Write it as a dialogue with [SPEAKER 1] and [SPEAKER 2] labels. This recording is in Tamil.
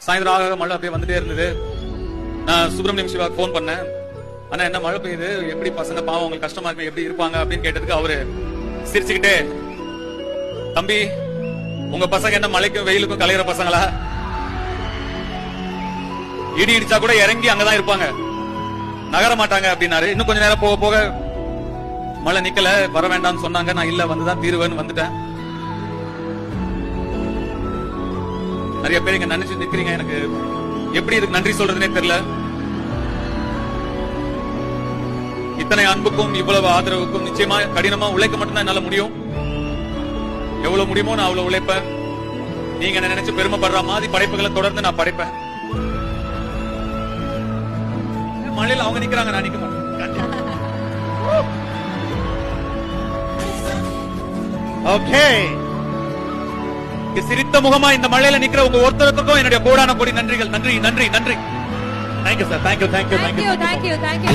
[SPEAKER 1] சாயந்தரம் ஆக மழை அப்படியே வந்துட்டே இருந்தது. நான் சுப்பிரமணியம் சிவா போன் பண்ணேன். ஆனா என்ன மழை பெய்யுது, எப்படி பசங்க பாவம் உங்களுக்கு கஷ்டமா இருக்கு, எப்படி இருப்பாங்க அப்படின்னு கேட்டதுக்கு அவரு சிரிச்சுக்கிட்டே, தம்பி உங்க பசங்க என்ன மழைக்கும் வெயிலுக்கும் கலையிற பசங்களா? இடி இடிச்சா கூட இறங்கி அங்கதான் இருப்பாங்க, நகர மாட்டாங்க அப்படின்னாரு. இன்னும் கொஞ்ச நேரம் போக போக மழை நிக்கல, வர வேண்டாம்னு சொன்னாங்க. நான் இல்ல வந்துதான் தீருவேன்னு வந்துட்டேன். நிறைய பேர் இங்க நினைச்சு நிக்கிறீங்க, எனக்கு எப்படி இதுக்கு நன்றி சொல்றதுனே தெரியல. இத்தனை அன்புக்கும் இவ்வளவு ஆதரவுக்கும் நிச்சயமா கடினமா உழைக்க மட்டும்தான் என்னால முடியும். எவ்வளவு முடியுமோ நான் அவ்வளவு உழைப்பேன். நீங்க என்ன நினைச்சு பெருமைப்படுற மாதிரி படைப்புகளை தொடர்ந்து நான் படைப்பேன். மழையில அவங்க நிக்கிறாங்க, நான் நிக்க மாட்டேன். ஓகே, சிரித்த முகமா இந்த மழையில நிக்கிற உங்க ஒருத்தருக்கும் என்னுடைய கோடான கோடி நன்றிகள். நன்றி நன்றி நன்றி. Thank you sir, thank you thank you thank you
[SPEAKER 2] thank you thank you.